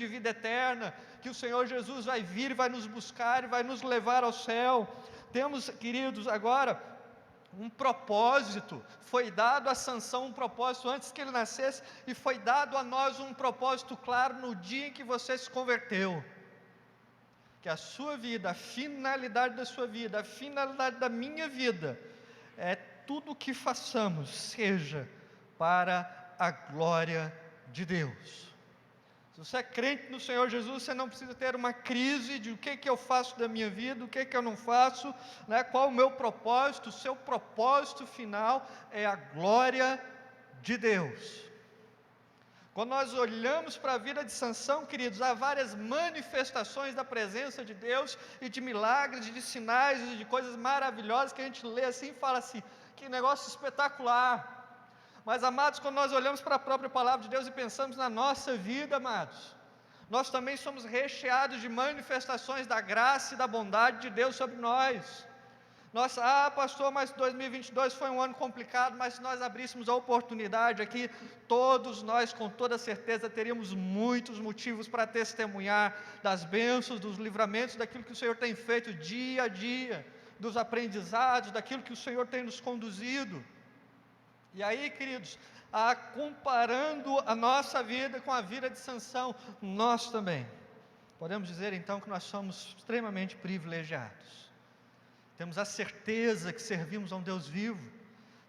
de vida eterna, que o Senhor Jesus vai vir, vai nos buscar e vai nos levar ao céu. Temos, queridos, agora um propósito. Foi dado a Sansão um propósito antes que ele nascesse, e foi dado a nós um propósito claro no dia em que você se converteu. Que a sua vida, a finalidade da sua vida, a finalidade da minha vida, é tudo o que façamos seja para a glória de Deus. Se você é crente no Senhor Jesus, você não precisa ter uma crise de o que eu faço da minha vida, o que eu não faço, né? Qual o meu propósito. O seu propósito final é a glória de Deus. Quando nós olhamos para a vida de Sansão, queridos, há várias manifestações da presença de Deus, e de milagres, de sinais, e de coisas maravilhosas, que a gente lê assim e fala assim, que negócio espetacular. Mas, amados, quando nós olhamos para a própria palavra de Deus e pensamos na nossa vida, amados, nós também somos recheados de manifestações da graça e da bondade de Deus sobre nós. Pastor, mas 2022 foi um ano complicado, mas se nós abríssemos a oportunidade aqui, todos nós com toda certeza teríamos muitos motivos para testemunhar das bênçãos, dos livramentos, daquilo que o Senhor tem feito dia a dia, dos aprendizados, daquilo que o Senhor tem nos conduzido. E aí, queridos, comparando a nossa vida com a vida de Sansão, nós também podemos dizer então que nós somos extremamente privilegiados. Temos a certeza que servimos a um Deus vivo.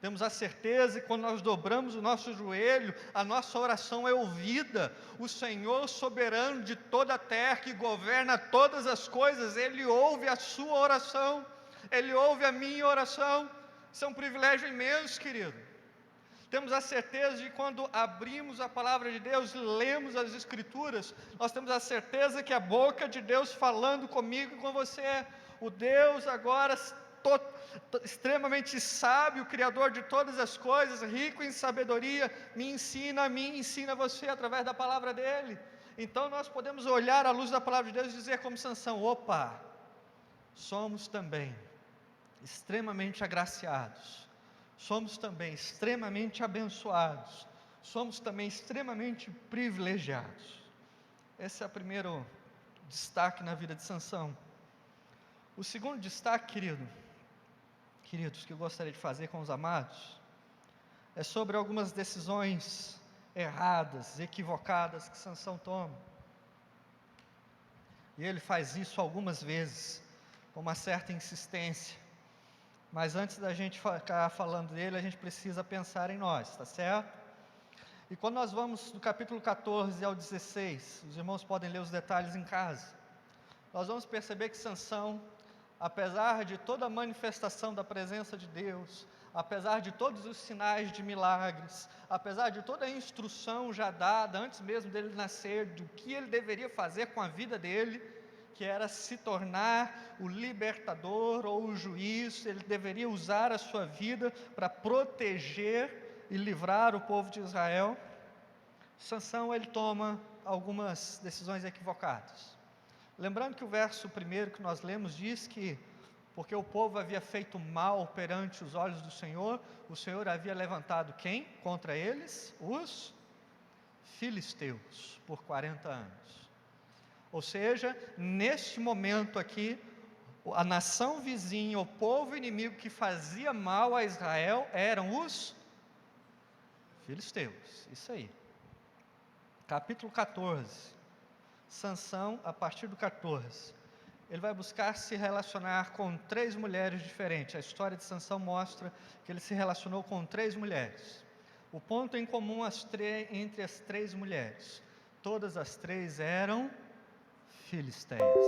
Temos a certeza que quando nós dobramos o nosso joelho, a nossa oração é ouvida. O Senhor soberano de toda a terra, que governa todas as coisas, Ele ouve a sua oração, Ele ouve a minha oração. Isso é um privilégio imenso, querido. Temos a certeza de que quando abrimos a palavra de Deus, lemos as Escrituras, nós temos a certeza que a boca de Deus falando comigo e com você, o Deus agora extremamente sábio, Criador de todas as coisas, rico em sabedoria, me ensina a mim, ensina a você através da palavra dEle. Então nós podemos olhar à luz da palavra de Deus e dizer como Sansão, opa, somos também extremamente agraciados, somos também extremamente abençoados, somos também extremamente privilegiados. Esse é o primeiro destaque na vida de Sansão. O segundo destaque, queridos, que eu gostaria de fazer com os amados, é sobre algumas decisões erradas, equivocadas que Sansão toma. E ele faz isso algumas vezes, com uma certa insistência. Mas antes da gente ficar falando dele, a gente precisa pensar em nós, tá certo? E quando nós vamos do capítulo 14 ao 16, os irmãos podem ler os detalhes em casa, nós vamos perceber que Sansão, apesar de toda a manifestação da presença de Deus, apesar de todos os sinais de milagres, apesar de toda a instrução já dada antes mesmo dele nascer, do que ele deveria fazer com a vida dele, que era se tornar o libertador ou o juiz, ele deveria usar a sua vida para proteger e livrar o povo de Israel. Sansão, ele toma algumas decisões equivocadas. Lembrando que o verso primeiro que nós lemos diz que, porque o povo havia feito mal perante os olhos do Senhor, o Senhor havia levantado quem contra eles? Os filisteus, por 40 anos. Ou seja, neste momento aqui, a nação vizinha, o povo inimigo que fazia mal a Israel, eram os filisteus. Isso aí. Capítulo 14. Sansão, a partir do 14, ele vai buscar se relacionar com 3 mulheres diferentes. A história de Sansão mostra que ele se relacionou com 3 mulheres. O ponto em comum entre as 3 mulheres, todas as 3 eram filisteias.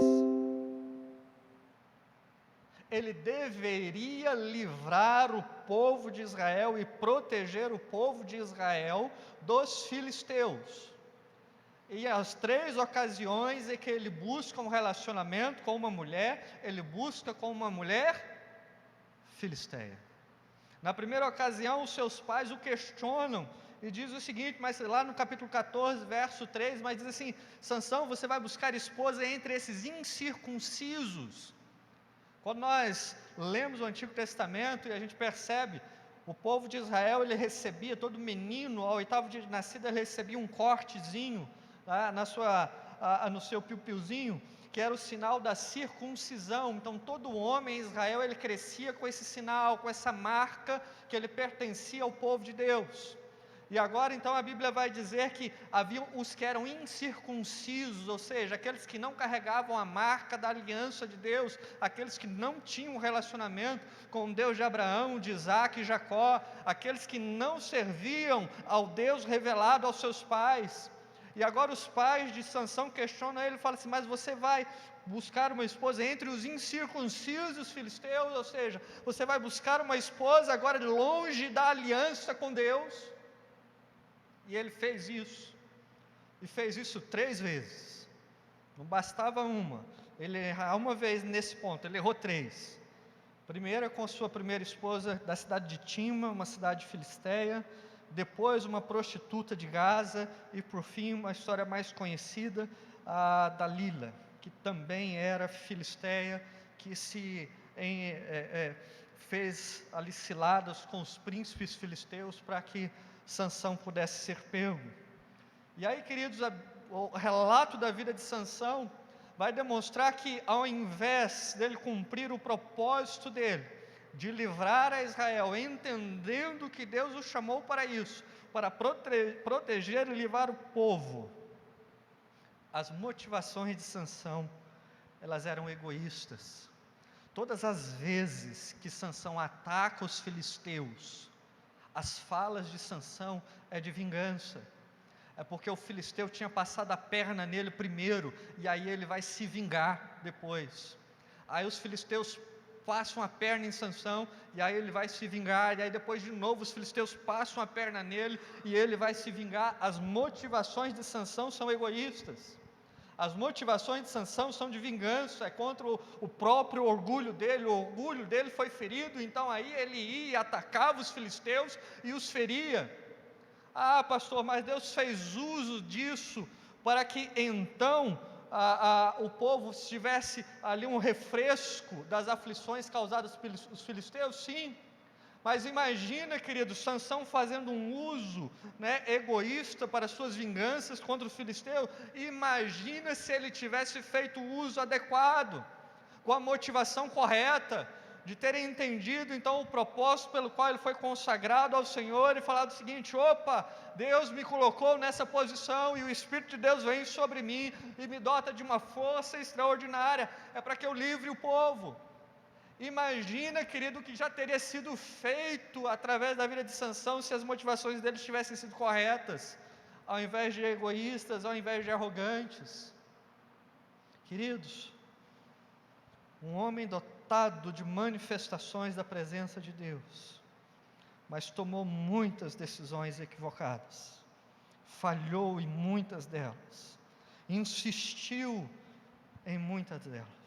Ele deveria livrar o povo de Israel e proteger o povo de Israel dos filisteus. E as 3 ocasiões em que ele busca um relacionamento com uma mulher, ele busca com uma mulher filisteia. Na primeira ocasião, os seus pais o questionam e diz o seguinte, mas lá no capítulo 14, verso 3, mas diz assim, Sansão, você vai buscar esposa entre esses incircuncisos. Quando nós lemos o Antigo Testamento e a gente percebe, o povo de Israel, ele recebia, todo menino, ao 8º dia de nascida, ele recebia um cortezinho, na sua no seu piu-piuzinho, que era o sinal da circuncisão. Então todo homem em Israel, ele crescia com esse sinal, com essa marca, que ele pertencia ao povo de Deus. E agora então a Bíblia vai dizer que havia os que eram incircuncisos, ou seja, aqueles que não carregavam a marca da aliança de Deus, aqueles que não tinham relacionamento com o Deus de Abraão, de Isaac e Jacó, aqueles que não serviam ao Deus revelado aos seus pais. E agora os pais de Sansão questionam ele e falam assim: mas você vai buscar uma esposa entre os incircuncisos filisteus, ou seja, você vai buscar uma esposa agora longe da aliança com Deus? E ele fez isso, e fez isso 3 vezes, não bastava uma, ele errar uma vez nesse ponto, ele errou 3. Primeiro com sua primeira esposa da cidade de Tima, uma cidade filisteia, depois uma prostituta de Gaza, e por fim uma história mais conhecida, a Dalila, que também era filisteia, que fez ali ciladas com os príncipes filisteus para que Sansão pudesse ser pego. E aí, queridos, o relato da vida de Sansão vai demonstrar que, ao invés dele cumprir o propósito dele, de livrar a Israel, entendendo que Deus o chamou para isso, para proteger e livrar o povo, as motivações de Sansão, elas eram egoístas. Todas as vezes que Sansão ataca os filisteus, as falas de Sansão é de vingança, é porque o filisteu tinha passado a perna nele primeiro, e aí ele vai se vingar depois. Aí os filisteus passam a perna em Sansão, e aí ele vai se vingar, e aí depois de novo os filisteus passam a perna nele, e ele vai se vingar. As motivações de Sansão são egoístas. As motivações de Sansão são de vingança, é contra o próprio orgulho dele. O orgulho dele foi ferido, então aí ele ia, atacava os filisteus e os feria. Ah, pastor, mas Deus fez uso disso para que então o povo tivesse ali um refresco das aflições causadas pelos filisteus? Sim. Mas imagina, querido, Sansão fazendo um uso egoísta para suas vinganças contra os filisteus. Imagina se ele tivesse feito o uso adequado, com a motivação correta, de ter entendido então o propósito pelo qual ele foi consagrado ao Senhor, e falado o seguinte: opa, Deus me colocou nessa posição, e o Espírito de Deus vem sobre mim, e me dota de uma força extraordinária, é para que eu livre o povo. Imagina, querido, o que já teria sido feito através da vida de Sansão, se as motivações deles tivessem sido corretas, ao invés de egoístas, ao invés de arrogantes. Queridos, um homem dotado de manifestações da presença de Deus, mas tomou muitas decisões equivocadas, falhou em muitas delas, insistiu em muitas delas.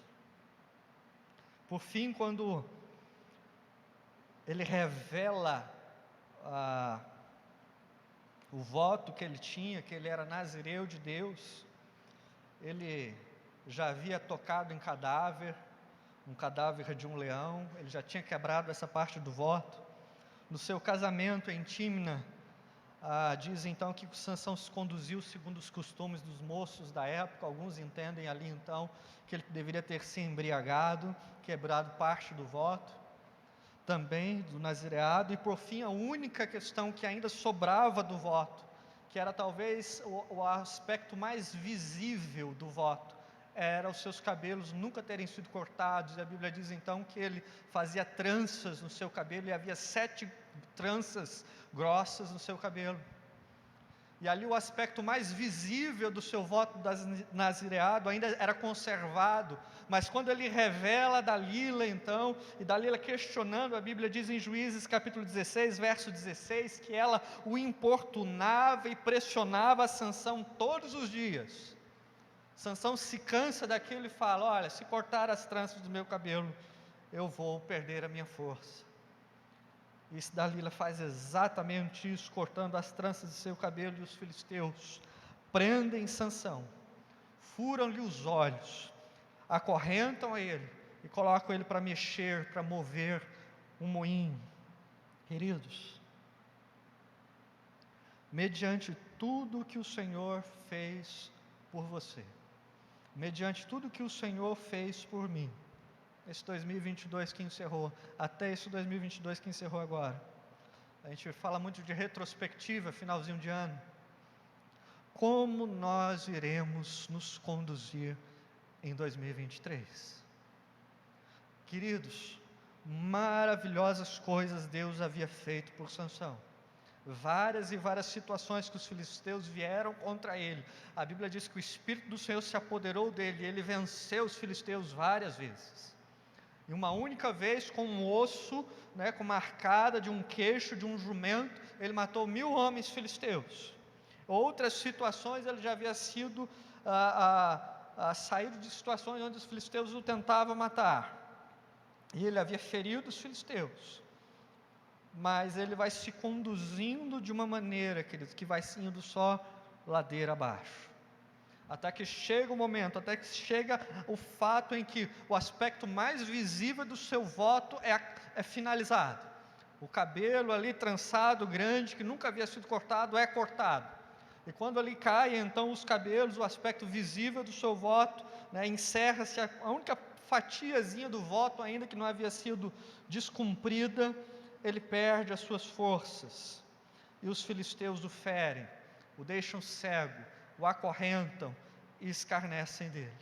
Por fim, quando ele revela o voto que ele tinha, que ele era nazireu de Deus, ele já havia tocado em cadáver, um cadáver de um leão, ele já tinha quebrado essa parte do voto. No seu casamento em Tímina, diz então que Sansão se conduziu segundo os costumes dos moços da época. Alguns entendem ali então que ele deveria ter se embriagado, quebrado parte do voto, também do nazireado. E por fim, a única questão que ainda sobrava do voto, que era talvez o aspecto mais visível do voto, era os seus cabelos nunca terem sido cortados. E a Bíblia diz então que ele fazia tranças no seu cabelo, e havia 7 tranças grossas no seu cabelo. E ali o aspecto mais visível do seu voto nazireado ainda era conservado. Mas quando ele revela Dalila então, e Dalila questionando, a Bíblia diz em Juízes capítulo 16, verso 16, que ela o importunava e pressionava Sansão todos os dias. Sansão se cansa daquilo e fala: olha, se cortar as tranças do meu cabelo, eu vou perder a minha força. E Dalila faz exatamente isso, cortando as tranças de seu cabelo, e os filisteus prendem Sansão, furam-lhe os olhos, acorrentam a ele e colocam ele para mexer, para mover um moinho. Queridos, mediante tudo que o Senhor fez por você, mediante tudo que o Senhor fez por mim, esse 2022 que encerrou, até esse 2022 que encerrou agora. A gente fala muito de retrospectiva, finalzinho de ano. Como nós iremos nos conduzir em 2023? Queridos, maravilhosas coisas Deus havia feito por Sansão. Várias e várias situações que os filisteus vieram contra ele. A Bíblia diz que o Espírito do Senhor se apoderou dele, e ele venceu os filisteus várias vezes. E uma única vez, com um osso, com uma arcada de um queixo de um jumento, ele matou 1000 homens filisteus. Outras situações, ele já havia sido saído de situações onde os filisteus o tentavam matar. E ele havia ferido os filisteus. Mas ele vai se conduzindo de uma maneira, queridos, que vai indo só ladeira abaixo. Até que chega o momento, até que chega o fato em que o aspecto mais visível do seu voto é finalizado. O cabelo ali trançado, grande, que nunca havia sido cortado, é cortado. E quando ali cai, então, os cabelos, o aspecto visível do seu voto, encerra-se a única fatiazinha do voto ainda que não havia sido descumprida. Ele perde as suas forças, e os filisteus o ferem, o deixam cego, o acorrentam e escarnecem dele.